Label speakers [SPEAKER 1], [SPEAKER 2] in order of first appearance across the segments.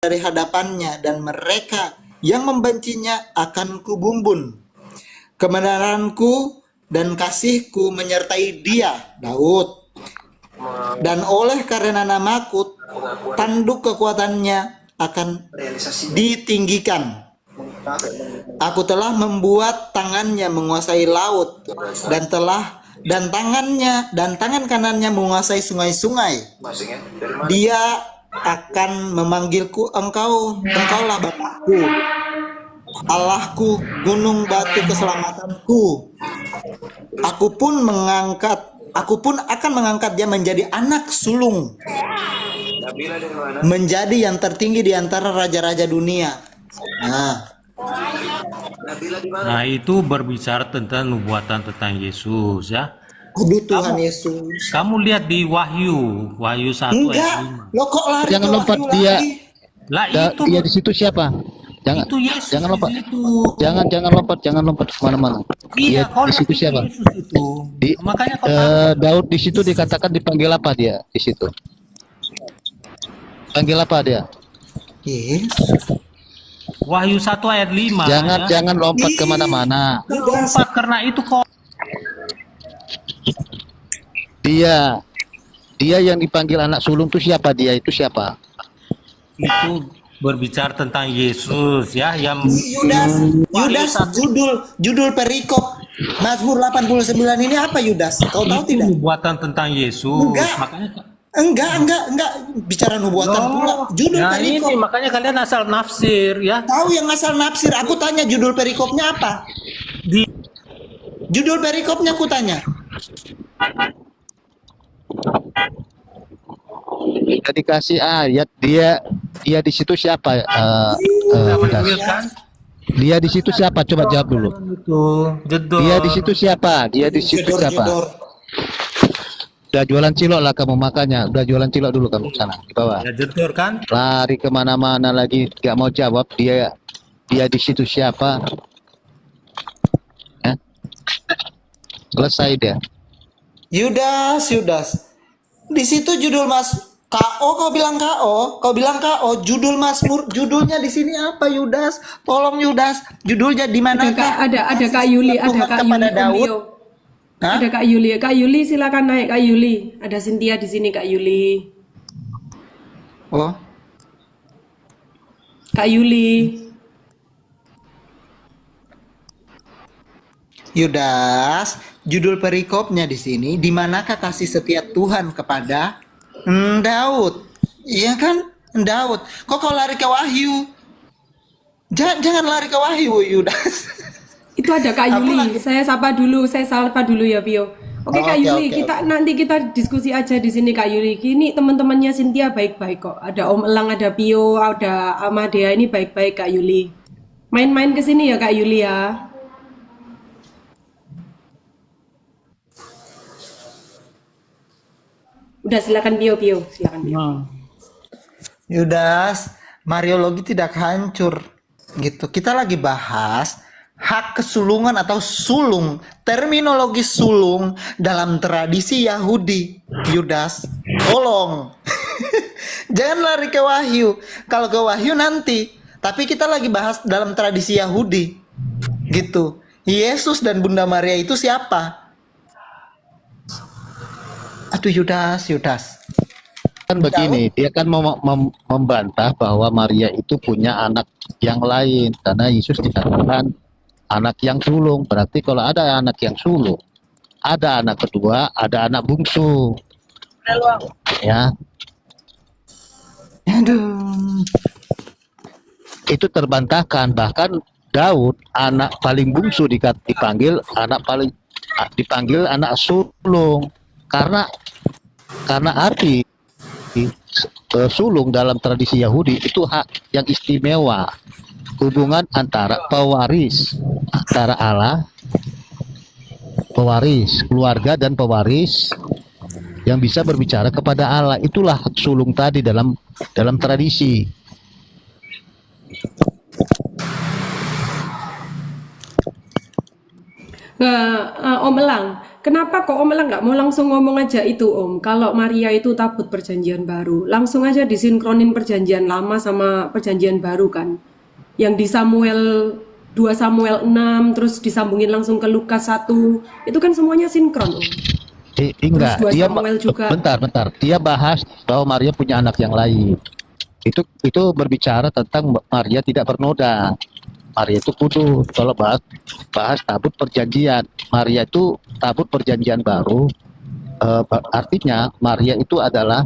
[SPEAKER 1] dari hadapannya, dan mereka yang membencinya akan kubumbun. Kebenaranku dan kasihku menyertai dia, Daud. Dan oleh karena namaku, tanduk kekuatannya akan ditinggikan. Aku telah membuat tangannya menguasai laut, dan tangan kanannya menguasai sungai-sungai. Dia akan memanggilku, engkaulah Bapakku, Allahku, gunung batu keselamatanku. Aku pun akan mengangkat dia menjadi anak sulung, menjadi yang tertinggi di antara raja-raja dunia.
[SPEAKER 2] Nah, itu berbicara tentang nubuatan tentang Yesus ya.
[SPEAKER 1] Aduh, Tuhan Yesus.
[SPEAKER 2] Kamu lihat di Wahyu 1
[SPEAKER 1] Enggak,
[SPEAKER 2] ayat 5.
[SPEAKER 1] lo kok lari
[SPEAKER 3] Jangan
[SPEAKER 1] ke
[SPEAKER 3] lompat
[SPEAKER 1] Wahyu
[SPEAKER 3] dia.
[SPEAKER 1] lagi?
[SPEAKER 2] Lah itu
[SPEAKER 3] Dia di situ siapa?
[SPEAKER 2] itu Yesus
[SPEAKER 3] jangan lompat.
[SPEAKER 2] di situ.
[SPEAKER 3] Jangan lompat kemana-mana.
[SPEAKER 2] Iya,
[SPEAKER 3] Dia di situ siapa?
[SPEAKER 2] Yesus itu. Makanya kau tahu.
[SPEAKER 3] Daud di situ dikatakan dipanggil apa dia di situ? Panggil apa dia?
[SPEAKER 1] Yesus.
[SPEAKER 2] Wahyu 1 ayat 5.
[SPEAKER 3] Jangan lompat kemana-mana.
[SPEAKER 2] Lompat karena itu kok.
[SPEAKER 3] Dia yang dipanggil anak sulung itu siapa? Dia itu siapa?
[SPEAKER 2] Itu berbicara tentang Yesus ya, yang
[SPEAKER 1] Yudas, judul perikop Mazmur 89 ini apa, Yudas? Kau tahu
[SPEAKER 2] itu
[SPEAKER 1] tidak?
[SPEAKER 2] nubuatan tentang Yesus.
[SPEAKER 1] Enggak.
[SPEAKER 2] Makanya
[SPEAKER 1] Enggak bicara nubuatan pula. Judul
[SPEAKER 2] nah
[SPEAKER 1] perikop.
[SPEAKER 2] ini makanya kalian asal nafsir ya.
[SPEAKER 1] Tahu yang asal nafsir. Aku tanya judul perikopnya apa? Judul perikopnya aku tanya.
[SPEAKER 3] Kita dikasih ayat dia di situ siapa?
[SPEAKER 2] Kan?
[SPEAKER 3] Dia di situ siapa? Coba jawab dulu.
[SPEAKER 2] Jedor.
[SPEAKER 3] Dia di situ siapa? Dia di situ siapa? Udah jualan cilok lah kamu, makanya udah jualan cilok dulu kamu sana di bawah.
[SPEAKER 2] Ya jedor kan?
[SPEAKER 3] Lari kemana-mana lagi, gak mau jawab. Dia di situ siapa? Selesai dia.
[SPEAKER 1] Yudas. Di situ judul Mas KO, kau bilang KO, judul Mazmur, judulnya di sini apa, Yudas? Tolong Yudas, judulnya di mana?
[SPEAKER 4] Ada Kak Yuli, ada Kak Yuli
[SPEAKER 1] Daud.
[SPEAKER 4] Ada Kak Yuli silakan naik Kak Yuli. Ada Cynthia di sini Kak Yuli.
[SPEAKER 1] Oh.
[SPEAKER 4] Kak Yuli.
[SPEAKER 1] Yudas, judul perikopnya di sini, di manakah kasih setia Tuhan kepada Daud? Iya kan? Daud. Kok kau lari ke Wahyu? Jangan lari ke Wahyu, Yudas.
[SPEAKER 4] Itu ada Kak Yuli. Saya sapa dulu ya, Pio. Oke, Kak Yuli, nanti kita diskusi aja di sini Kak Yuli. Ini teman-temannya Cynthia baik-baik kok. Ada Om Elang, ada Pio, ada Amadea, ini baik-baik Kak Yuli. Main-main ke sini ya Kak Yuli ya. Udah silakan Pio, silakan Pio.
[SPEAKER 1] Yudas, Mariologi tidak hancur gitu. Kita lagi bahas hak kesulungan atau sulung, terminologi sulung dalam tradisi Yahudi. Yudas, tolong. Jangan lari ke Wahyu. Kalau ke Wahyu nanti, tapi kita lagi bahas dalam tradisi Yahudi. Gitu. Yesus dan Bunda Maria itu siapa? Aduh, Yudas.
[SPEAKER 3] Kan begini, dia kan membantah bahwa Maria itu punya anak yang lain karena Yesus dikatakan anak yang sulung. Berarti kalau ada anak yang sulung, ada anak kedua, ada anak bungsu. Ya.
[SPEAKER 1] Aduh.
[SPEAKER 3] Itu terbantahkan. Bahkan Daud anak paling bungsu dipanggil anak sulung. Karena arti sulung dalam tradisi Yahudi itu hak yang istimewa, hubungan antara pewaris antara Allah, pewaris keluarga dan pewaris yang bisa berbicara kepada Allah. Itulah hak sulung tadi dalam tradisi.
[SPEAKER 4] Om Elang, Kenapa kok Om Elang nggak mau langsung ngomong aja itu Om? Kalau Maria itu tabut perjanjian baru, langsung aja disinkronin perjanjian lama sama perjanjian baru kan? Yang di Samuel 2 Samuel 6 terus disambungin langsung ke Lukas 1, itu kan semuanya sinkron Om.
[SPEAKER 3] Enggak,
[SPEAKER 4] Terus 2
[SPEAKER 3] dia
[SPEAKER 4] Samuel juga.
[SPEAKER 3] bentar. Dia bahas bahwa Maria punya anak yang lain. Itu berbicara tentang Maria tidak bernoda. Maria itu kudus. Kalau bahas tabut perjanjian, Maria itu tabut perjanjian baru. Artinya Maria itu adalah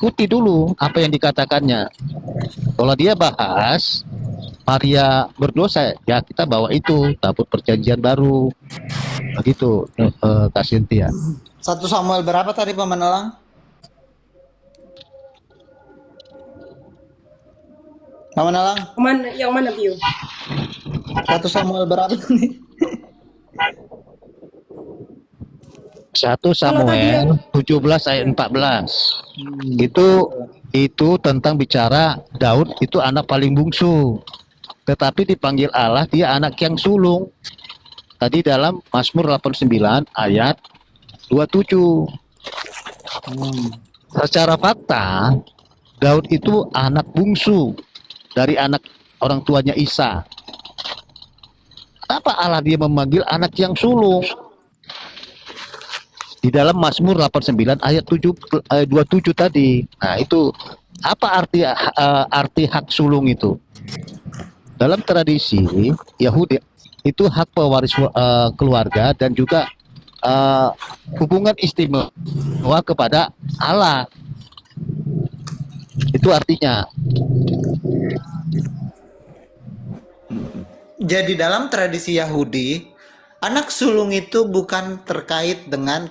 [SPEAKER 3] ikuti dulu apa yang dikatakannya. Kalau dia bahas Maria berdosa, ya kita bawa itu tabut perjanjian baru. Begitu, Kak Cynthia.
[SPEAKER 1] 1 Samuel berapa tadi Paman Elang? Paman Elang,
[SPEAKER 4] Yang mana Pio?
[SPEAKER 1] 1 Samuel berapa nih?
[SPEAKER 3] 1 Samuel 17 ayat 14. Itu tentang bicara Daud itu anak paling bungsu. Tetapi dipanggil Allah dia anak yang sulung. Tadi dalam Mazmur 89 ayat 27. Secara fakta Daud itu anak bungsu dari anak orang tuanya Isa. Apa Allah dia memanggil anak yang sulung? Di dalam Mazmur 89 ayat 27 tadi. Nah, itu apa arti hak sulung itu? Dalam tradisi Yahudi itu hak pewaris keluarga dan juga hubungan istimewa kepada Allah. Itu artinya.
[SPEAKER 1] Jadi dalam tradisi Yahudi, anak sulung itu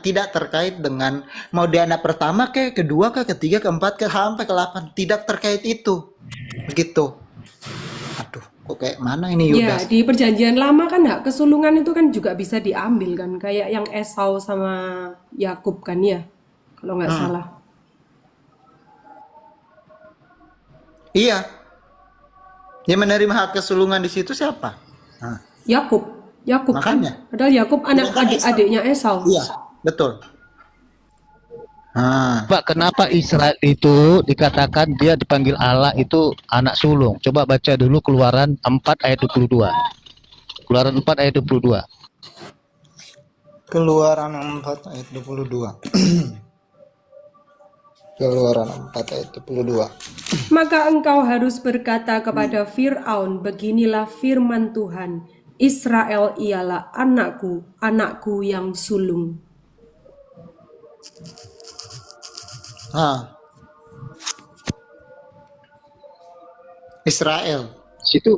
[SPEAKER 1] tidak terkait dengan mau dia anak pertama ke kedua ke ketiga keempat ke sampai ke 8, tidak terkait itu. Begitu. Aduh, kok kayak mana ini
[SPEAKER 4] Ya,
[SPEAKER 1] Yudas?
[SPEAKER 4] di perjanjian lama kan hak kesulungan itu kan juga bisa diambil kan, kayak yang Esau sama Yakub kan ya, kalau nggak salah.
[SPEAKER 1] Iya. Yang menerima hak kesulungan di situ siapa? Nah,
[SPEAKER 4] Yakub kan.
[SPEAKER 1] makanya.
[SPEAKER 4] Padahal Yakub anak
[SPEAKER 1] Bukan Esau.
[SPEAKER 4] adik-adiknya Esau.
[SPEAKER 1] Iya, betul.
[SPEAKER 3] Pak, kenapa Israel itu dikatakan dia dipanggil Allah itu anak sulung? Coba baca dulu Keluaran 4 ayat 22. Keluaran 4 ayat 22.
[SPEAKER 1] Keluaran 4 ayat 22. Keluaran 4 ayat 22.
[SPEAKER 4] Maka engkau harus berkata kepada Fir'aun, beginilah firman Tuhan, Israel ialah anakku, anakku yang sulung.
[SPEAKER 1] Israel.
[SPEAKER 3] Situ,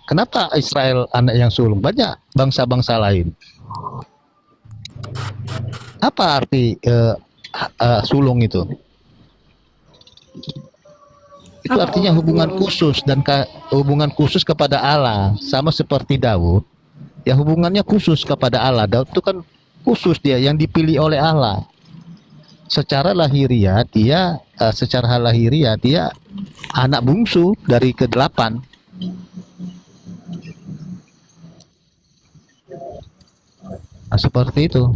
[SPEAKER 3] kenapa Israel anak yang sulung? Banyak bangsa-bangsa lain. Apa arti sulung itu? Itu artinya hubungan khusus dan hubungan khusus kepada Allah, sama seperti Daud. Ya hubungannya khusus kepada Allah. Daud itu kan khusus dia yang dipilih oleh Allah. Secara lahiriah dia anak bungsu dari ke-8. Nah, seperti itu.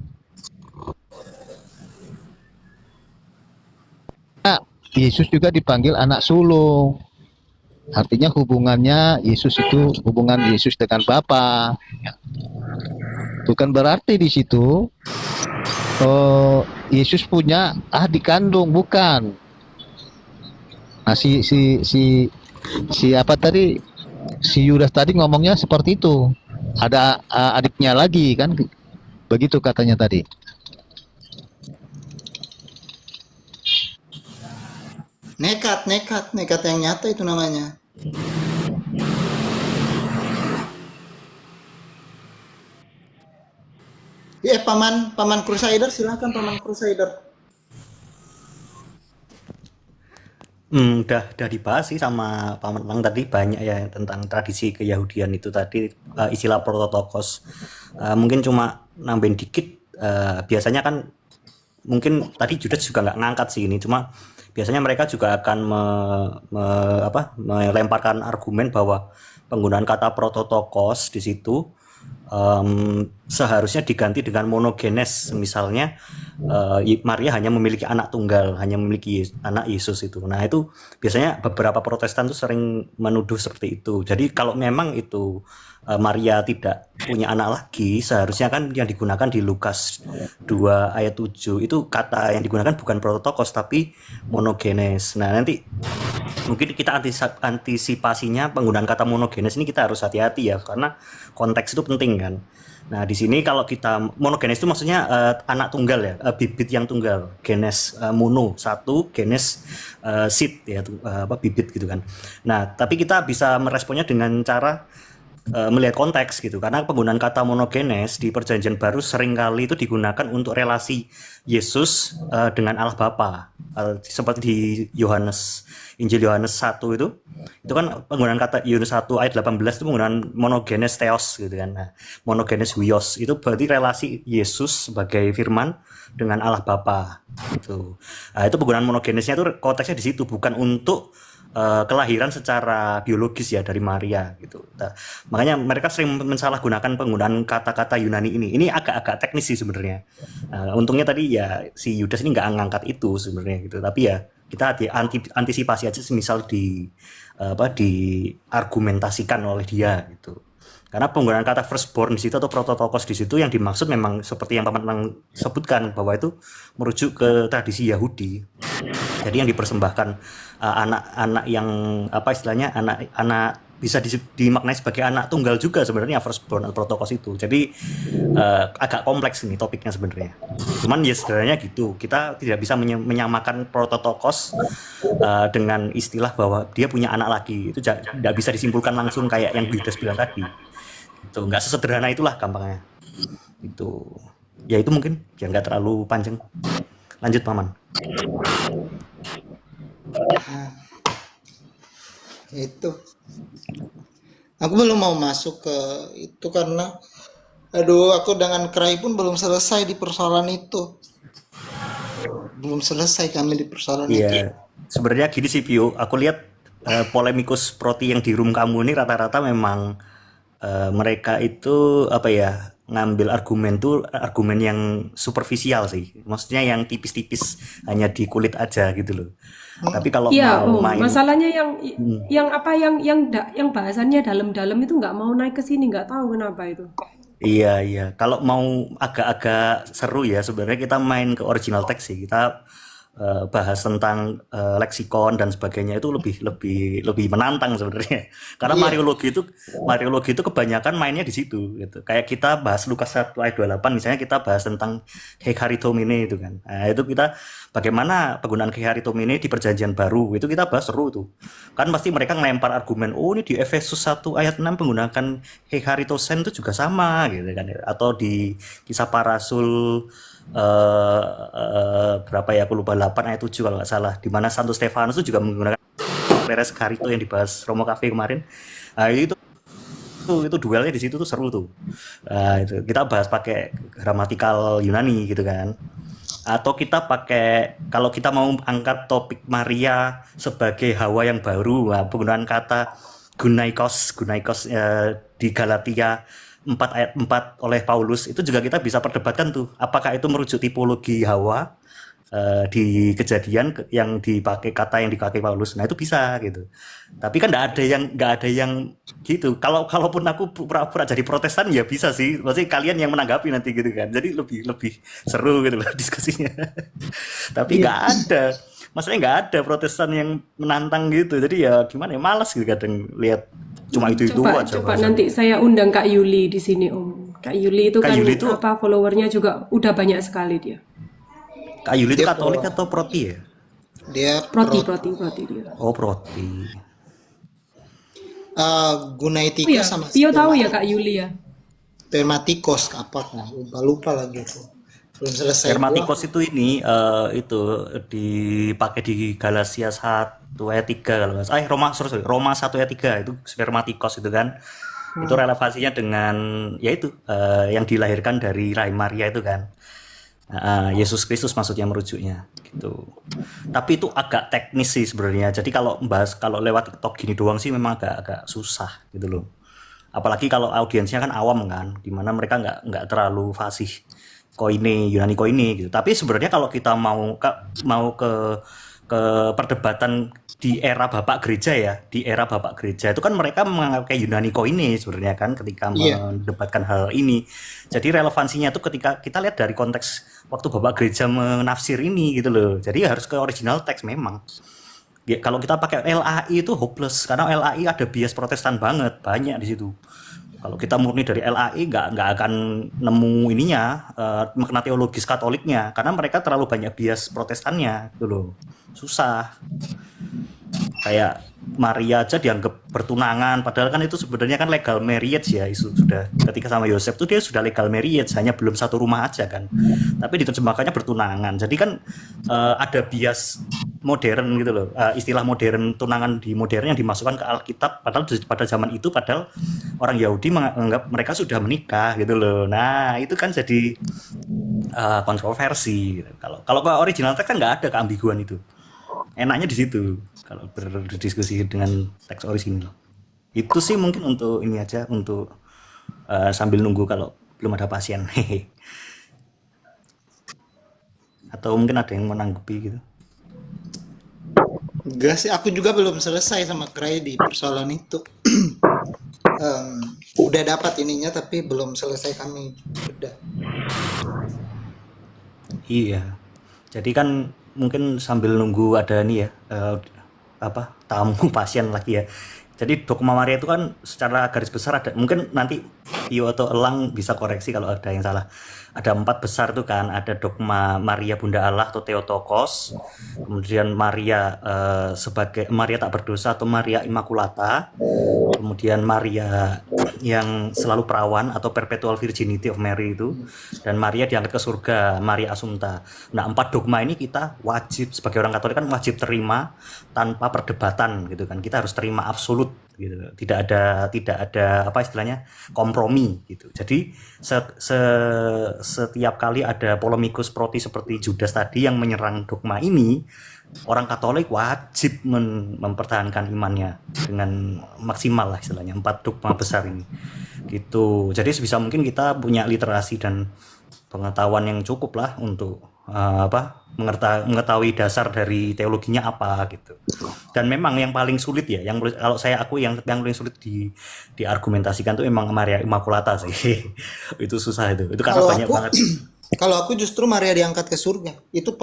[SPEAKER 3] Yesus juga dipanggil anak sulung. Artinya hubungannya Yesus itu hubungan Yesus dengan Bapa. Bukan berarti di situ Yesus punya adik kandung, bukan. Nah, si apa tadi? Si Yudas tadi ngomongnya seperti itu. Ada adiknya lagi kan? Begitu katanya tadi.
[SPEAKER 1] Nekat yang nyata itu namanya. Paman Crusader, silahkan Paman Crusader.
[SPEAKER 5] Udah dibahas sih sama Paman Lang tadi banyak ya tentang tradisi keyahudian itu tadi, istilah prototokos. Mungkin cuma nambahin dikit, biasanya kan mungkin tadi Judas juga nggak ngangkat sih ini, cuma biasanya mereka juga akan melemparkan argumen bahwa penggunaan kata prototokos di situ seharusnya diganti dengan monogenes, misalnya Maria hanya memiliki anak tunggal, hanya memiliki anak Yesus itu. Nah itu biasanya beberapa Protestan tuh sering menuduh seperti itu. Jadi kalau memang itu Maria tidak punya anak lagi, seharusnya kan yang digunakan di Lukas 2 ayat 7 itu kata yang digunakan bukan prototokos tapi monogenes. Nah nanti mungkin kita antisipasinya penggunaan kata monogenes ini kita harus hati-hati ya, karena konteks itu penting kan. Nah di sini kalau kita monogenes itu maksudnya anak tunggal ya, bibit yang tunggal, genes mono satu, genes seed ya, bibit gitu kan. Nah tapi kita bisa meresponnya dengan cara melihat konteks gitu, karena penggunaan kata monogenes di Perjanjian Baru seringkali itu digunakan untuk relasi Yesus dengan Allah Bapa, seperti di Injil Yohanes 1 itu kan penggunaan kata Yohanes 1 ayat 18 itu penggunaan monogenes theos gitu kan. Nah, monogenes huios itu berarti relasi Yesus sebagai firman dengan Allah Bapa gitu. Nah, itu penggunaan monogenesnya itu konteksnya di situ, bukan untuk kelahiran secara biologis ya dari Maria gitu. Nah, makanya mereka sering mensalahgunakan penggunaan kata-kata Yunani ini. Ini agak-agak teknis sih sebenarnya. Untungnya tadi ya si Yudas ini nggak ngangkat itu sebenarnya gitu. Tapi ya kita antisipasi aja, misal diargumentasikan oleh dia gitu. Karena penggunaan kata firstborn di situ atau prototokos di situ yang dimaksud memang seperti yang Paman sebutkan, bahwa itu merujuk ke tradisi Yahudi. Jadi yang dipersembahkan anak-anak yang istilahnya anak bisa dimaknai sebagai anak tunggal juga sebenarnya firstborn atau prototokos itu. Jadi agak kompleks ini topiknya sebenarnya. Cuman ya sederhananya gitu. Kita tidak bisa menyamakan prototokos dengan istilah bahwa dia punya anak lagi. Itu tidak bisa disimpulkan langsung kayak yang Yudas bilang tadi. Itu nggak sesederhana itulah gampangnya. Itu ya itu mungkin biar nggak terlalu panjang. Lanjut Paman.
[SPEAKER 1] Itu aku belum mau masuk ke itu karena aku dengan Krai pun belum selesai di persoalan itu. Belum selesai kami di persoalan itu.
[SPEAKER 5] Iya, sebenarnya gini sih Pio, aku lihat polemikus proti yang di room kamu ini rata-rata memang mereka itu ngambil argumen yang superficial sih, maksudnya yang tipis-tipis hanya di kulit aja gitu loh. Tapi kalau
[SPEAKER 4] Iya,
[SPEAKER 5] mau main,
[SPEAKER 4] masalahnya yang bahasannya dalam-dalam itu nggak mau naik ke sini, nggak tahu kenapa itu.
[SPEAKER 5] iya, kalau mau agak-agak seru ya sebenarnya kita main ke original text sih, kita bahas tentang leksikon dan sebagainya itu lebih menantang sebenarnya. Karena Mariologi itu kebanyakan mainnya di situ gitu. Kayak kita bahas Lukas 1 ayat 28 misalnya, kita bahas tentang Hecharitomene itu kan. Nah, itu kita bagaimana penggunaan Hecharitomene di Perjanjian Baru itu kita bahas seru tuh. Kan pasti mereka ngelempar argumen, oh ini di Efesus 1 ayat 6 penggunaan Hecharitosen itu juga sama gitu kan. Atau di Kisah Para Rasul berapa ya, aku lupa, 8 ayat 7 kalau nggak salah, di mana Santo Stefanus itu juga menggunakan Peres Carito yang dibahas Romo Cafe kemarin. Nah, itu duelnya di situ tuh seru tuh. Nah, itu kita bahas pakai gramatikal Yunani gitu kan. Atau kita pakai, kalau kita mau angkat topik Maria sebagai Hawa yang baru, nah, penggunaan kata gunaikos di Galatia 4 ayat 4 oleh Paulus itu juga kita bisa perdebatkan tuh, apakah itu merujuk tipologi Hawa di Kejadian yang dipakai kata yang dipakai Paulus. Nah itu bisa gitu. Tapi kan nggak ada yang gitu. Kalaupun aku pura-pura jadi Protestan ya bisa sih. Maksudnya kalian yang menanggapi nanti gitu kan. Jadi lebih seru gitu loh diskusinya. Tapi nggak ada. Maksudnya nggak ada Protestan yang menantang gitu. Jadi ya gimana ya, malas gitu kadang lihat cuma itu aja.
[SPEAKER 4] Coba nanti saya undang Kak Yuli di sini Om. Kak Yuli itu
[SPEAKER 5] Kak
[SPEAKER 4] kan
[SPEAKER 5] Yuli itu,
[SPEAKER 4] followernya juga udah banyak sekali dia.
[SPEAKER 5] Kak Yuli itu
[SPEAKER 1] Dia
[SPEAKER 5] Katolik atau Proti ya?
[SPEAKER 1] Dia
[SPEAKER 4] Proti dia.
[SPEAKER 5] Oh Proti.
[SPEAKER 1] Gunaitika sama
[SPEAKER 4] Pio tahu ya Kak Yuli ya?
[SPEAKER 1] Spermatikos apakah? Lupa lagi aku. Belum selesai.
[SPEAKER 5] Spermatikos itu ini itu dipakai di Galatia 1 ayat 3 kalau nggak salah. Roma 1 ayat 3 itu spermatikos itu kan. Itu relevansinya dengan yaitu yang dilahirkan dari rahim Maria itu kan. Yesus Kristus maksudnya merujuknya gitu. Tapi itu agak teknis sih sebenarnya. Jadi kalau lewat TikTok gini doang sih memang agak susah gitu loh. Apalagi kalau audiensnya kan awam kan, dimana mereka nggak terlalu fasih Yunani koine gitu. Tapi sebenarnya kalau kita mau ke perdebatan di era Bapak Gereja ya, di era Bapak Gereja itu kan mereka menganggap kayak Yunani koine sebenarnya kan ketika mendebatkan hal ini. Jadi relevansinya itu ketika kita lihat dari konteks waktu Bapak Gereja menafsir ini gitu loh. Jadi harus ke original teks memang. Ya, kalau kita pakai LAI itu hopeless karena LAI ada bias Protestan banget, banyak di situ. Kalau kita murni dari LAI nggak akan nemu ininya makna teologis Katoliknya karena mereka terlalu banyak bias Protestannya gitu loh. Susah. Kayak Maria aja dianggap bertunangan padahal kan itu sebenarnya kan legal marriage ya, itu sudah ketika sama Yosef tuh dia sudah legal marriage, hanya belum satu rumah aja kan. Tapi diterjemahkannya bertunangan. Jadi kan ada bias modern gitu loh. Istilah modern tunangan di modern yang dimasukkan ke Alkitab padahal pada zaman itu padahal orang Yahudi menganggap mereka sudah menikah gitu loh. Nah, itu kan jadi kontroversi gitu. Kalau ke original teks kan nggak ada keambiguan itu. Enaknya di situ kalau berdiskusi dengan teks original. Itu sih mungkin untuk ini aja, untuk sambil nunggu kalau belum ada pasien. Atau mungkin ada yang menanggapi gitu.
[SPEAKER 1] Enggak sih, aku juga belum selesai sama Kray di persoalan itu. Udah dapat ininya tapi belum selesai kami. Udah.
[SPEAKER 5] Iya. Jadi kan mungkin sambil nunggu ada nih ya tamu pasien lagi ya. Jadi dogma Maria itu kan secara garis besar ada, mungkin nanti Tio atau Elang bisa koreksi kalau ada yang salah. Ada 4 besar itu kan, ada dogma Maria Bunda Allah atau Theotokos, kemudian Maria sebagai Maria tak berdosa atau Maria Immaculata, kemudian Maria yang selalu perawan atau Perpetual Virginity of Mary itu, dan Maria diangkat ke surga, Maria Assumpta. Nah, 4 dogma ini kita wajib sebagai orang Katolik kan wajib terima tanpa perdebatan gitu kan. Kita harus terima absolut gitu. Tidak ada apa istilahnya kompromi gitu. Jadi setiap kali ada polemikus proti seperti Judas tadi yang menyerang dogma ini, orang Katolik wajib mempertahankan imannya dengan maksimal lah istilahnya 4 dogma besar ini gitu. Jadi sebisa mungkin kita punya literasi dan pengetahuan yang cukup lah untuk mengetahui dasar dari teologinya apa gitu. Dan memang yang paling sulit ya, kalau aku yang paling sulit diargumentasikan tuh memang Maria Immaculata sih. Itu susah itu karena banyak banget.
[SPEAKER 1] Kalau aku justru Maria diangkat ke surga. Itu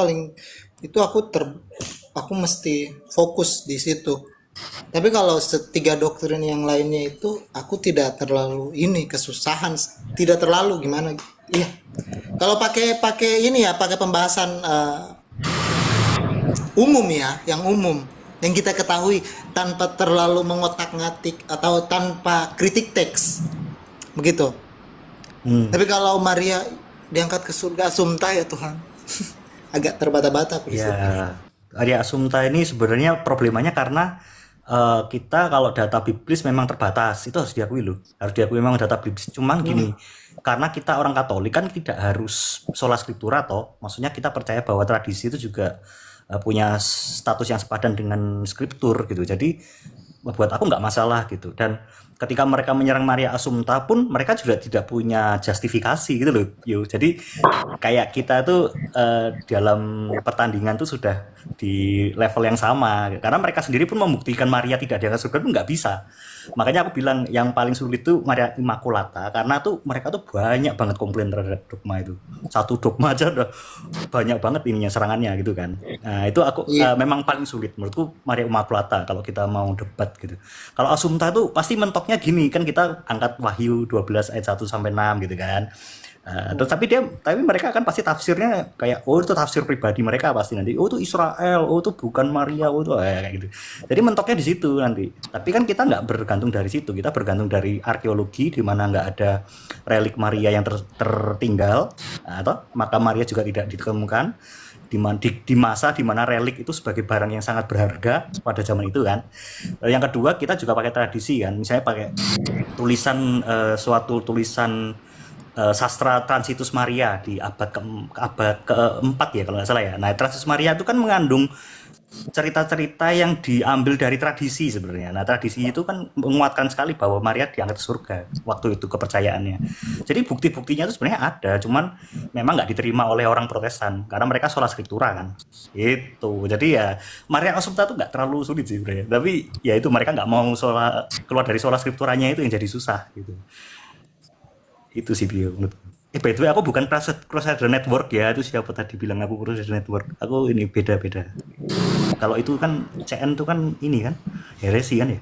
[SPEAKER 1] aku mesti fokus di situ. Tapi kalau 3 doktrin yang lainnya itu aku tidak terlalu kesusahan, tidak terlalu gimana. Iya. Kalau pakai ini ya, pakai pembahasan umum ya, yang umum yang kita ketahui tanpa terlalu mengotak-ngatik atau tanpa kritik teks. Begitu. Tapi kalau Maria diangkat ke surga Assumpta ya Tuhan. Agak terbata-bata aku di situ.
[SPEAKER 5] Ya, Maria Assumpta ini sebenarnya problemanya karena kita kalau data biblis memang terbatas, itu harus diakui loh, harus diakui memang data biblis. Cuman gini, karena kita orang Katolik kan tidak harus sola scriptura toh, maksudnya kita percaya bahwa tradisi itu juga punya status yang sepadan dengan skriptur gitu. Jadi buat aku nggak masalah gitu. Dan ketika mereka menyerang Maria Assumpta pun mereka juga tidak punya justifikasi gitu loh. Jadi kayak kita tuh dalam pertandingan tuh sudah di level yang sama karena mereka sendiri pun membuktikan Maria tidak diangkat surga pun nggak bisa. Makanya aku bilang yang paling sulit tuh Maria Immaculata karena tuh mereka tuh banyak banget komplain terhadap dogma itu. Satu dogma aja udah banyak banget ininya serangannya gitu kan. Nah, itu aku memang paling sulit menurutku Maria Immaculata kalau kita mau debat gitu. Kalau Assumpta tuh pasti mentoknya gini kan, kita angkat Wahyu 12 ayat 1 sampai 6 gitu kan. Tapi mereka kan pasti tafsirnya kayak itu tafsir pribadi mereka pasti nanti itu Israel, itu bukan Maria, itu kayak gitu. Jadi mentoknya di situ nanti. Tapi kan kita nggak bergantung dari situ, kita bergantung dari arkeologi di mana nggak ada relik Maria yang tertinggal, atau makam Maria juga tidak ditemukan di masa di mana relik itu sebagai barang yang sangat berharga pada zaman itu kan. Yang kedua, kita juga pakai tradisi kan, misalnya pakai suatu tulisan sastra Transitus Maria di abad keempat ya kalau nggak salah ya. Nah, Transitus Maria itu kan mengandung cerita-cerita yang diambil dari tradisi sebenarnya. Nah, tradisi itu kan menguatkan sekali bahwa Maria diangkat surga waktu itu kepercayaannya. Jadi bukti-buktinya itu sebenarnya ada, cuman memang nggak diterima oleh orang Protestan karena mereka sola scriptura kan. Itu. Jadi ya Maria Assumpta itu nggak terlalu sulit sih sebenarnya. Tapi ya itu mereka nggak mau keluar dari sola scripturanya itu yang jadi susah gitu. Itu sih Bio menurut. By the way, aku bukan Crusader Network ya, itu siapa tadi bilang aku Crusader Network. Aku ini beda-beda. Kalau itu kan CN itu kan ini kan heresi kan ya.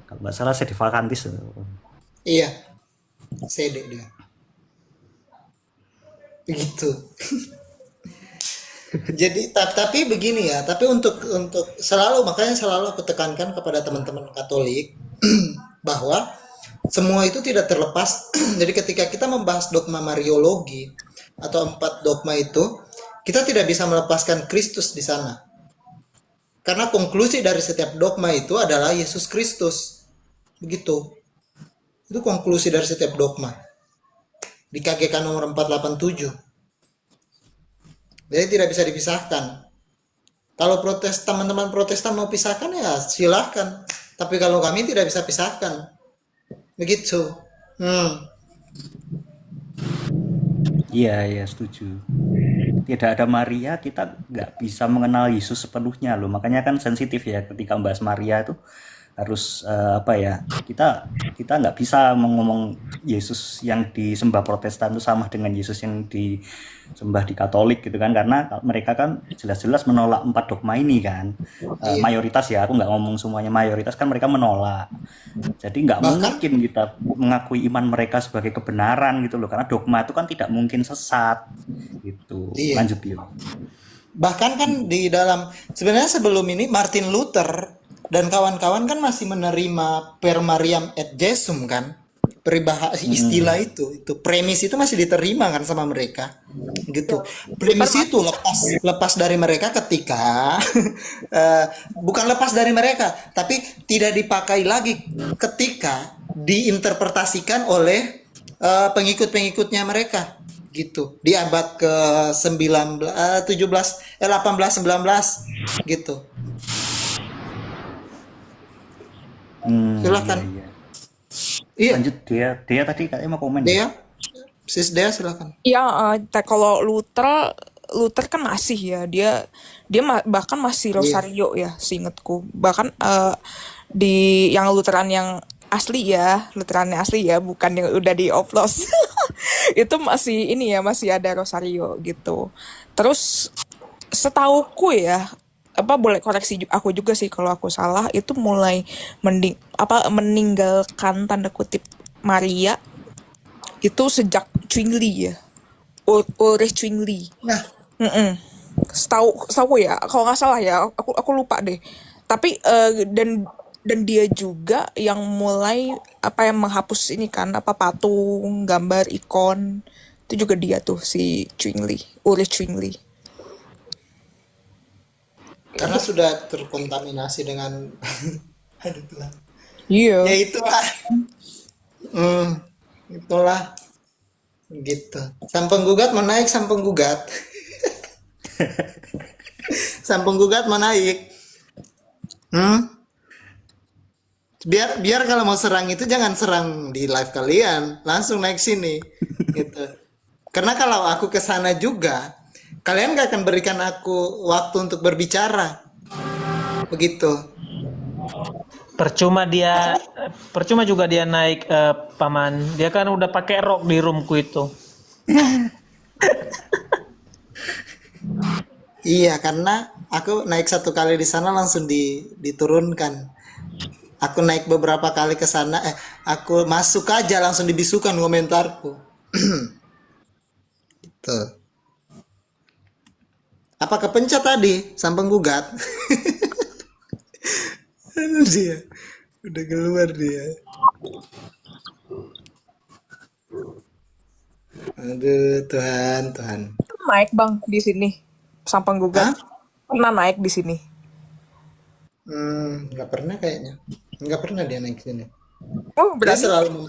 [SPEAKER 5] Kalau nggak salah saya vakantis.
[SPEAKER 1] Iya, CD dia. Begitu. Jadi tapi begini ya, tapi untuk makanya selalu aku tekankan kepada teman-teman Katolik bahwa semua itu tidak terlepas. Jadi ketika kita membahas dogma Mariologi atau 4 dogma itu, kita tidak bisa melepaskan Kristus di sana. Karena konklusi dari setiap dogma itu adalah Yesus Kristus. Begitu. Itu konklusi dari setiap dogma. Di KGK nomor 487. Jadi tidak bisa dipisahkan. Kalau teman-teman Protestan mau pisahkan ya silahkan. Tapi kalau kami tidak bisa pisahkan. Begitu.
[SPEAKER 5] Iya, setuju. Tidak ada Maria, kita nggak bisa mengenal Yesus sepenuhnya loh. Makanya kan sensitif ya ketika membahas Maria itu harus kita nggak bisa ngomong Yesus yang disembah Protestan itu sama dengan Yesus yang disembah di Katolik gitu kan, karena mereka kan jelas-jelas menolak 4 dogma ini kan. Mayoritas ya, aku nggak ngomong semuanya, mayoritas kan mereka menolak. Jadi nggak mungkin kita mengakui iman mereka sebagai kebenaran gitu loh, karena dogma itu kan tidak mungkin sesat gitu. Lanjut Bio.
[SPEAKER 1] Bahkan kan di dalam sebenarnya sebelum ini Martin Luther dan kawan-kawan kan masih menerima per Mariam et Jesum kan, peribahasa istilah itu premis itu masih diterima kan sama mereka gitu. Premis itu lepas dari mereka ketika bukan lepas dari mereka, tapi tidak dipakai lagi ketika diinterpretasikan oleh pengikut-pengikutnya mereka gitu di abad ke 18, 19 gitu. Silakan. Iya.
[SPEAKER 5] Lanjut Dea tadi katanya mau komen.
[SPEAKER 1] Dea, Sis Dea silakan.
[SPEAKER 6] Ya, kalau Luther kan masih ya, dia bahkan masih Rosario ya, seingatku. Bahkan di yang Lutheran yang asli ya, bukan yang udah dioplos. Itu masih ini ya, masih ada Rosario gitu. Terus setauku ya, boleh koreksi aku juga sih kalau aku salah, itu mulai meninggalkan tanda kutip Maria itu sejak Zwingli ya, Ulrich Zwingli.
[SPEAKER 1] Nah,
[SPEAKER 6] setahu ya, kalau nggak salah ya, aku lupa deh. Tapi dan dia juga yang mulai yang menghapus ini kan, patung, gambar, ikon, itu juga dia tuh si Zwingli, Ulrich Zwingli.
[SPEAKER 1] karena sudah terkontaminasi dengan aduh Tuhan.
[SPEAKER 6] Iya.
[SPEAKER 1] Ya itulah. Itulah gitu. Sang penggugat mau naik, sang penggugat. Sang penggugat mau naik. Biar kalau mau serang itu jangan serang di live kalian, langsung naik sini gitu. Karena kalau aku ke sana juga, kalian gak akan berikan aku waktu untuk berbicara. Begitu.
[SPEAKER 7] Percuma juga dia naik, Paman. Dia kan udah pakai rok di roomku itu.
[SPEAKER 1] Iya, karena aku naik 1 kali di sana langsung diturunkan. Aku naik beberapa kali ke sana, aku masuk aja langsung dibisukan komentarku. Tuh. Apa kepencet tadi sang penggugat? Aduh, dia udah keluar dia. Aduh, Tuhan, Tuhan.
[SPEAKER 6] Naik bang di sini, sang penggugat
[SPEAKER 1] Hah?
[SPEAKER 6] pernah naik di sini.
[SPEAKER 1] Nggak pernah kayaknya. Nggak pernah dia naik sini.
[SPEAKER 6] Oh
[SPEAKER 1] Dia
[SPEAKER 6] berarti
[SPEAKER 1] selalu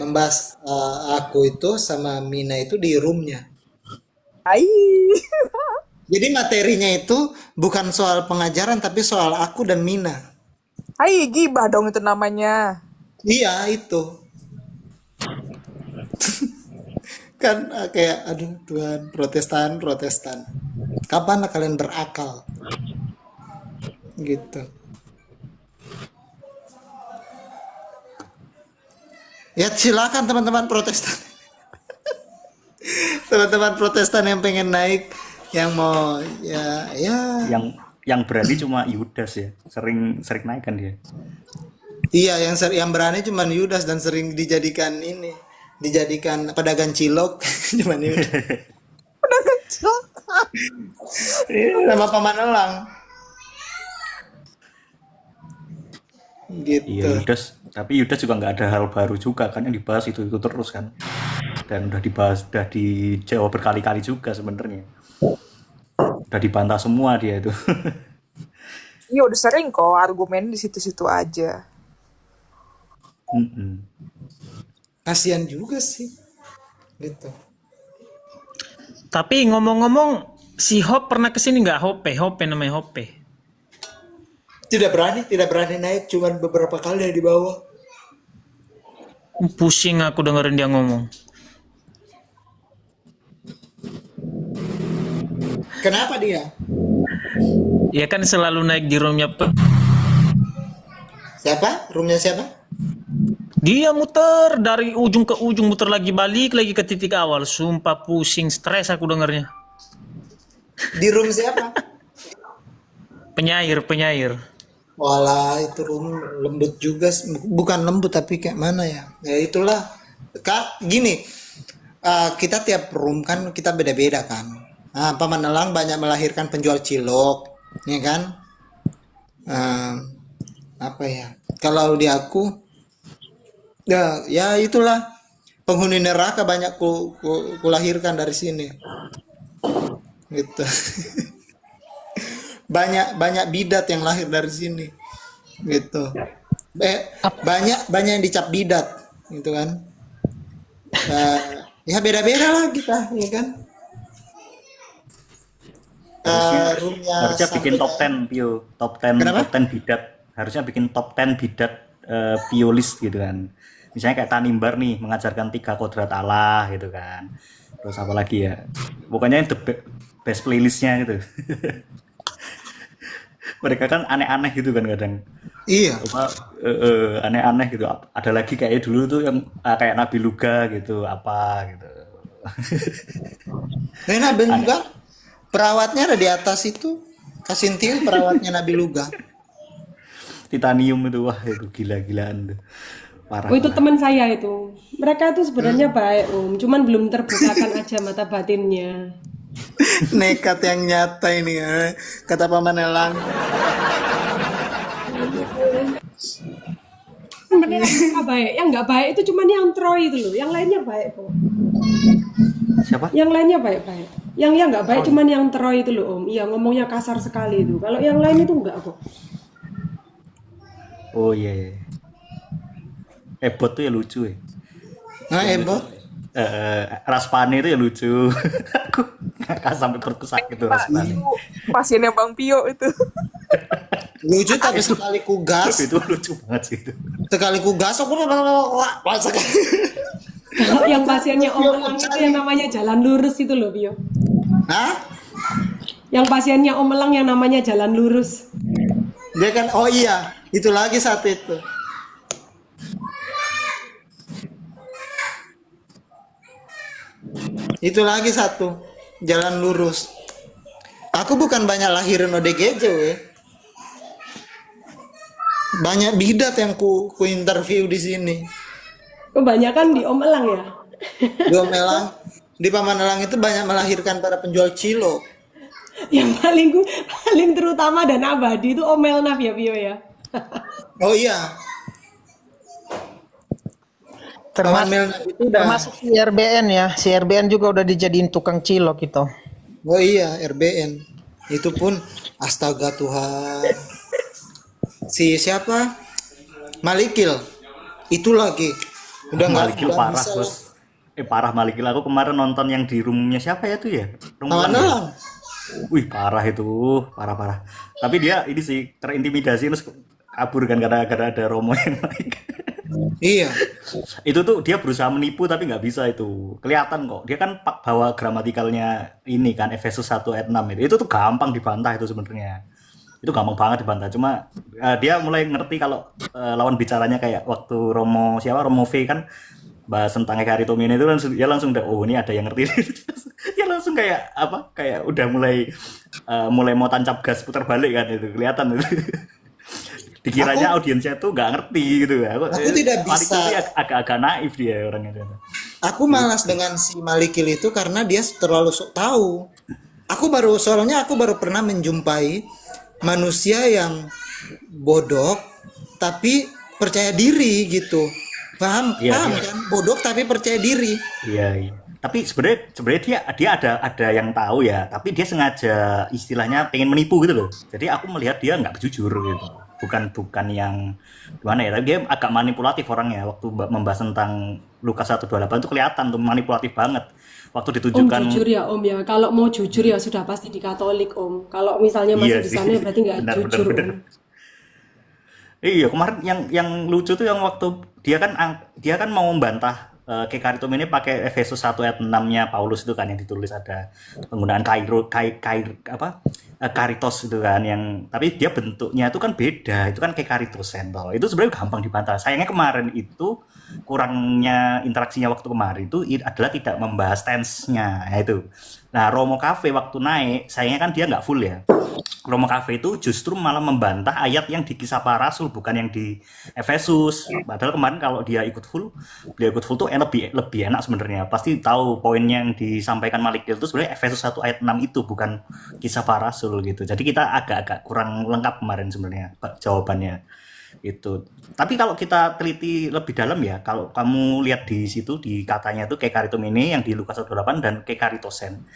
[SPEAKER 1] membahas aku itu sama Mina itu di roomnya.
[SPEAKER 6] Hai.
[SPEAKER 1] Jadi materinya itu bukan soal pengajaran tapi soal aku dan Mina.
[SPEAKER 6] Hai, gibah dong itu namanya.
[SPEAKER 1] Iya itu. Kan kayak aduh Tuhan, Protestan. Kapan kalian berakal? Gitu. Ya silakan teman-teman Protestan. Teman-teman Protestan yang pengen naik, yang mau ya
[SPEAKER 5] Yang berani cuma Yudas ya, sering naik kan dia.
[SPEAKER 1] iya yang berani cuman Yudas dan sering dijadikan pedagang cilok cuman Yudas. Sama paman elang. Gitu.
[SPEAKER 5] Iya Yudas, tapi Yudas juga nggak ada hal baru juga kan, yang dibahas itu terus kan, dan udah dijawab berkali-kali juga sebenarnya, udah dibantah semua dia itu.
[SPEAKER 6] Iya udah sering kok argumen di situ-situ aja.
[SPEAKER 5] Mm-mm.
[SPEAKER 1] Kasihan juga sih. Gitu.
[SPEAKER 7] Tapi ngomong-ngomong, si Hop pernah kesini nggak? Hope namanya Hope.
[SPEAKER 1] Tidak berani naik, cuman beberapa kali yang di bawah.
[SPEAKER 7] Pusing aku dengerin dia ngomong.
[SPEAKER 1] Kenapa dia?
[SPEAKER 7] Ya kan selalu naik di roomnya.
[SPEAKER 1] Siapa? Roomnya siapa?
[SPEAKER 7] Dia muter dari ujung ke ujung, muter lagi balik lagi ke titik awal. Sumpah pusing, stres aku dengernya.
[SPEAKER 1] Di room siapa?
[SPEAKER 7] Penyair.
[SPEAKER 1] Walah, itu room lembut juga, bukan lembut tapi kayak mana ya? Ya itulah, Kak, gini, kita tiap room kan kita beda-beda kan. Nah, Paman Elang banyak melahirkan penjual cilok, ya kan? Apa ya? Kalau di aku, ya itulah penghuni neraka banyak ku lahirkan dari sini, gitu. banyak bidat yang lahir dari sini, gitu. Banyak yang dicap bidat, gitu kan. Ya beda-beda lah kita, ya kan.
[SPEAKER 5] Harusnya bikin top 10 Pio, top 10
[SPEAKER 1] Kenapa?
[SPEAKER 5] top 10 bidat, harusnya bikin top 10 bidat Pio list gitu kan. Misalnya kayak Tanimbar nih mengajarkan 3 kodrat Allah gitu kan. Terus apa lagi ya? Pokoknya yang best playlistnya gitu. Mereka kan aneh-aneh gitu kan kadang.
[SPEAKER 1] Iya.
[SPEAKER 5] Apa aneh-aneh gitu. Ada lagi kayak dulu tuh yang kayak Nabi Luga gitu, apa gitu.
[SPEAKER 1] Nah, Nabi Luga perawatnya ada di atas itu. Kasintil perawatnya Nabi Luga.
[SPEAKER 5] Titanium itu, wah itu gila-gilaan tuh. Parah.
[SPEAKER 4] Oh itu teman saya itu. Mereka itu sebenarnya baik cuman belum terbukakan aja mata batinnya.
[SPEAKER 1] Nekat yang nyata ini, kata Paman Elang.
[SPEAKER 4] Beneran nggak baik. Yang nggak baik itu cuman yang Troy itu loh. Yang lainnya baik kok.
[SPEAKER 5] Siapa?
[SPEAKER 4] Yang lainnya baik-baik. Yang nggak baik cuman yang Troy itu loh Om. Iya ngomongnya kasar sekali itu. Kalau yang lain itu enggak kok.
[SPEAKER 5] Oh iya. Ebot tuh ya lucu ya.
[SPEAKER 1] Nah, Ebot.
[SPEAKER 5] Raspane itu ya lucu. Aku ngakak sampai perutku sakit tuh Raspane.
[SPEAKER 6] Pasiennya Bang Pio itu.
[SPEAKER 1] Lucu tapi sekali kugas.
[SPEAKER 5] Itu lucu banget sih itu.
[SPEAKER 1] Sekali kugas aku masa
[SPEAKER 4] Kalau yang pasiennya Om Elang itu yang namanya jalan lurus itu loh Pio.
[SPEAKER 1] Hah?
[SPEAKER 4] Yang pasiennya Om Elang yang namanya jalan lurus.
[SPEAKER 1] Dia kan, oh iya, itu lagi satu itu. Itu lagi satu, jalan lurus. Aku bukan banyak lahirin ODGJ, we. Banyak bidat yang ku interview di sini.
[SPEAKER 4] Kebanyakan di Om Elang ya.
[SPEAKER 1] Diomelang. di Pamanelang itu banyak melahirkan para penjual cilok.
[SPEAKER 4] Yang paling terutama dan abadi itu Om Melnaf ya Pio ya.
[SPEAKER 1] Oh iya, Paman Melnaf itu udah.
[SPEAKER 8] Termasuk si RBN ya, si RBN juga udah dijadiin tukang cilok gitu.
[SPEAKER 1] Oh iya, RBN. Itu pun astaga Tuhan. Si siapa? Malikil. Itu lagi. Udah nggak
[SPEAKER 5] Malikil
[SPEAKER 1] nggak
[SPEAKER 5] parah
[SPEAKER 1] bisa lah.
[SPEAKER 5] bos. Parah Malikil. Aku kemarin nonton yang di roomnya siapa ya tuh ya? Romulan ya?
[SPEAKER 1] Pamanelang.
[SPEAKER 5] Wih parah itu, parah. Tapi dia ini sih terintimidasi terus kabur kan karena ada Romo yang naik.
[SPEAKER 1] Iya.
[SPEAKER 5] Itu tuh dia berusaha menipu tapi nggak bisa itu. Kelihatan kok. Dia kan bawa gramatikalnya ini kan Efesus 1 ayat 6 itu. Itu tuh gampang dibantah itu sebenarnya. Itu gampang banget dibantah. Cuma dia mulai ngerti kalau lawan bicaranya kayak waktu Romo V kan bahas tentang ekaritomene itu langsung udah oh ini ada yang ngerti. Dia langsung kayak apa? Kayak udah mulai mau tancap gas putar balik kan itu kelihatan itu. Dikiranya audiensnya tuh nggak ngerti gitu.
[SPEAKER 1] Aku tidak
[SPEAKER 5] Malikil
[SPEAKER 1] bisa.
[SPEAKER 5] ini agak naif dia orangnya.
[SPEAKER 1] Aku malas dengan si Malikil itu karena dia terlalu sok tahu. Soalnya aku baru pernah menjumpai manusia yang bodoh tapi percaya diri gitu. Paham
[SPEAKER 5] Iya.
[SPEAKER 1] kan? Bodoh tapi percaya diri.
[SPEAKER 5] Iya. Tapi sebenarnya dia ada yang tahu ya, tapi dia sengaja istilahnya pengen menipu gitu loh. Jadi aku melihat dia nggak jujur gitu. Bukan yang gimana ya, tapi dia agak manipulatif orangnya. Waktu membahas tentang Lukas 1:28 itu kelihatan tuh manipulatif banget. Waktu
[SPEAKER 4] Om
[SPEAKER 5] ditunjukkan
[SPEAKER 4] jujur ya Om ya. Kalau mau jujur ya sudah pasti di Katolik Om. Kalau misalnya masih
[SPEAKER 5] Iya
[SPEAKER 4] di
[SPEAKER 5] sih.
[SPEAKER 4] sana ya berarti nggak
[SPEAKER 5] Benar,
[SPEAKER 4] jujur
[SPEAKER 5] benar.
[SPEAKER 4] Om.
[SPEAKER 5] Iya, kemarin yang lucu tuh yang waktu dia kan mau membantah Kekaritum ini pakai Efesus 1 ayat 6-nya Paulus itu kan yang ditulis ada penggunaan karitos itu kan yang tapi dia bentuknya itu kan beda, itu kan kekaritosen toh. Itu sebenarnya gampang dibantah. Sayangnya kemarin itu kurangnya interaksinya waktu kemarin itu adalah tidak membahas tense-nya ya itu. Nah, Romo Cafe waktu naik, sayangnya kan dia nggak full ya. Romo Cafe itu justru malah membantah ayat yang di Kisah Para Rasul bukan yang di Efesus. Padahal kemarin kalau dia ikut full tuh lebih enak sebenarnya. Pasti tahu poinnya yang disampaikan Malikil itu sebenarnya Efesus 1 ayat 6 itu bukan Kisah Para Rasul gitu. Jadi kita agak-agak kurang lengkap kemarin sebenarnya jawabannya itu. Tapi kalau kita teliti lebih dalam ya, kalau kamu lihat di situ di katanya itu kekaritum ini yang di Lukas 1:8 dan kekaritosen.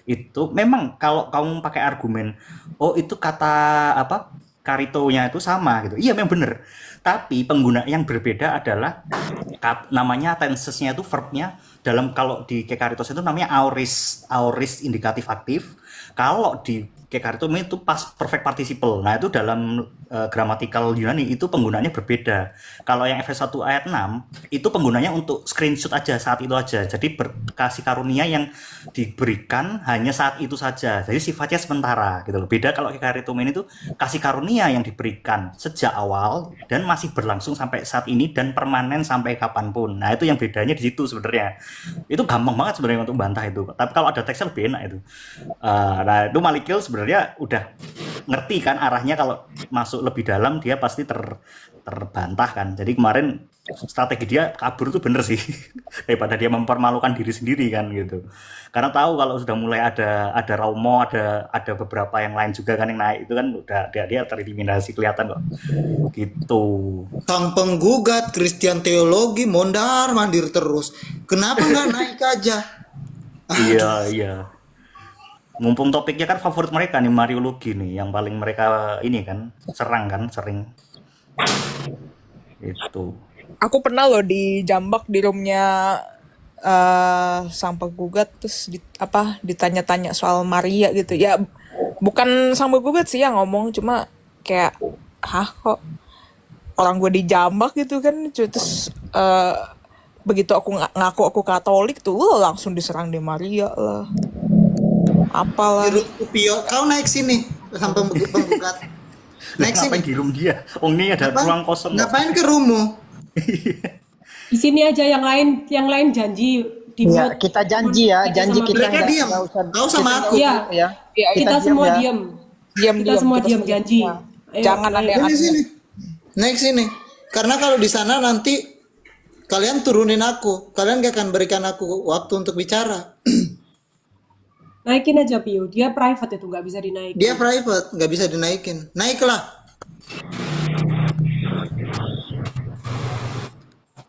[SPEAKER 5] Itu memang kalau kamu pakai argumen oh itu kata apa karitonya itu sama gitu. Iya memang benar. Tapi pengguna yang berbeda adalah namanya tensesnya itu verbnya dalam kalau di kekaritos itu namanya aorist indikatif aktif. Kalau di kekaritum itu pas perfect participle. Nah, itu dalam gramatikal Yunani itu penggunaannya berbeda. Kalau yang Efesus 1 ayat 6 itu penggunanya untuk screenshot aja saat itu aja. Jadi kasih karunia yang diberikan hanya saat itu saja. Jadi sifatnya sementara gitu loh. Beda kalau kekaritum ini tuh kasih karunia yang diberikan sejak awal dan masih berlangsung sampai saat ini dan permanen sampai kapanpun. Nah, itu yang bedanya di situ sebenarnya. Itu gampang banget sebenarnya untuk bantah itu. Tapi kalau ada teksnya lebih enak itu. Nah, itu Malikil sebenarnya udah ngerti kan arahnya kalau masuk lebih dalam dia pasti terbantah kan. Jadi kemarin strategi dia kabur tuh bener sih daripada dia mempermalukan diri sendiri kan gitu. Karena tahu kalau sudah mulai ada Romo, ada beberapa yang lain juga kan yang naik itu kan udah dia terintimidasi kelihatan kok. Gitu.
[SPEAKER 1] Sang penggugat Kristen teologi mondar mandir terus. Kenapa nggak naik aja?
[SPEAKER 5] Iya. Mumpung topiknya kan favorit mereka nih Mariologi nih yang paling mereka ini kan sering itu.
[SPEAKER 6] Aku pernah loh dijambak di roomnya sang penggugat terus ditanya-tanya soal Maria gitu ya, bukan sang penggugat sih yang ngomong, cuma kayak kok orang gue dijambak gitu kan. Terus begitu aku ngaku aku Katolik tuh langsung diserang di Maria lah apalah.
[SPEAKER 1] Pio, kau naik sini sampai penggugat. Naik
[SPEAKER 5] Ngapain
[SPEAKER 1] sini.
[SPEAKER 5] di room dia? Oh ini ada ruang kosong.
[SPEAKER 1] Ngapain ke rumah?
[SPEAKER 4] Di sini aja yang lain janji di
[SPEAKER 8] Ya, kita janji ya, janji kita
[SPEAKER 1] Mereka diam. Kau sama aku.
[SPEAKER 4] Iya.
[SPEAKER 8] ya.
[SPEAKER 4] Kita semua diam.
[SPEAKER 6] Diam
[SPEAKER 4] Kita semua diam janji. Ayo,
[SPEAKER 6] Jangan ada yang
[SPEAKER 1] Naik sini. Naik sini. Karena kalau di sana nanti kalian turunin aku. Kalian gak akan berikan aku waktu untuk bicara.
[SPEAKER 4] Naikin aja Pio, dia private itu nggak bisa dinaikin.
[SPEAKER 1] Dia private, nggak bisa dinaikin. Naiklah.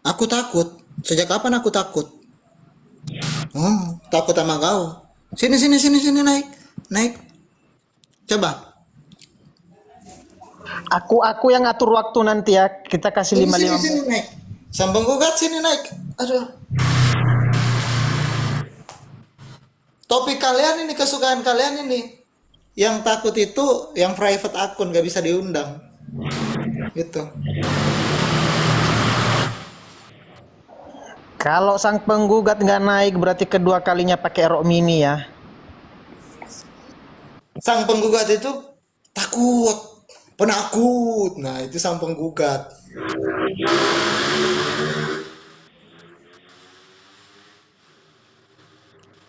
[SPEAKER 1] Aku takut. Sejak kapan aku takut? Oh, takut sama kau. Sini, naik. Naik. Coba.
[SPEAKER 8] Aku yang ngatur waktu nanti ya. Kita kasih
[SPEAKER 1] Sini,
[SPEAKER 8] 55.
[SPEAKER 1] naik. Sang penggugat sini naik. Aduh. Topik kalian ini, kesukaan kalian ini. Yang takut itu yang private akun, gak bisa diundang. Gitu.
[SPEAKER 8] Kalau sang penggugat nggak naik berarti kedua kalinya pakai rok mini ya.
[SPEAKER 1] Sang penggugat itu takut, penakut. Nah, itu sang penggugat.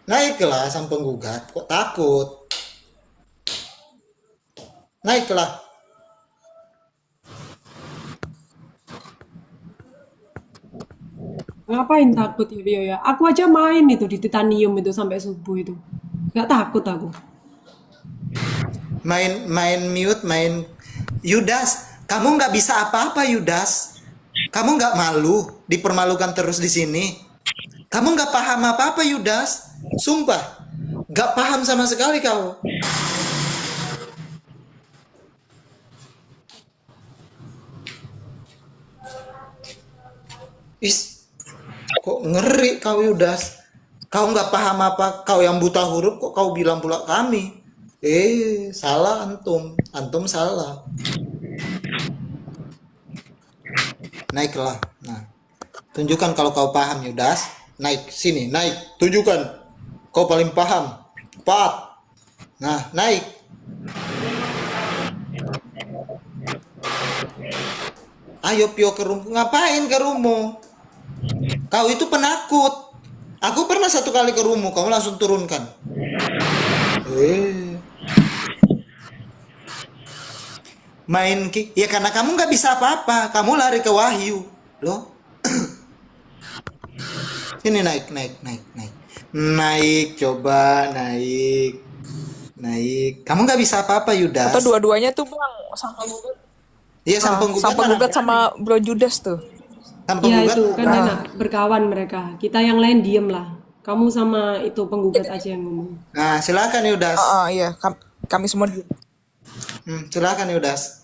[SPEAKER 1] Naiklah sang penggugat, kok takut? Naiklah.
[SPEAKER 4] Ngapain takut ya Pio ya? Aku aja main itu di Titanium itu sampai subuh itu. Nggak takut aku.
[SPEAKER 1] Main mute, main. Yudas, kamu nggak bisa apa-apa Yudas. Kamu nggak malu dipermalukan terus di sini. Kamu nggak paham apa-apa Yudas. Sumpah, nggak paham sama sekali kau. Is, kok ngeri kau Yudas. Kau nggak paham apa, kau yang buta huruf kok kau bilang pula kami. Salah antum. Antum salah. Naiklah. Nah, tunjukkan kalau kau paham Yudas. Naik sini, naik. Tunjukkan. Kau paling paham. 4. Nah, naik. Ayo Pio ke rumah. Ngapain ke rumah? Kau itu penakut. Aku pernah 1 kali ke rumah, kamu langsung turunkan. Main ya karena kamu nggak bisa apa-apa, kamu lari ke Wahyu, loh. Ini naik, coba naik. Kamu nggak bisa apa-apa Yudas.
[SPEAKER 6] Atau dua-duanya tuh bang, sang penggugat.
[SPEAKER 1] Iya, sang penggugat.
[SPEAKER 6] Sang penggugat sama Bro Judas tuh.
[SPEAKER 1] Sang
[SPEAKER 4] Ya
[SPEAKER 1] penggugat.
[SPEAKER 4] itu kan enak berkawan mereka. Kita yang lain diem lah. Kamu sama itu penggugat aja yang ngomong.
[SPEAKER 1] Nah, silakan Yudas.
[SPEAKER 6] Iya, kami semua diem.
[SPEAKER 1] Silakan Yudas.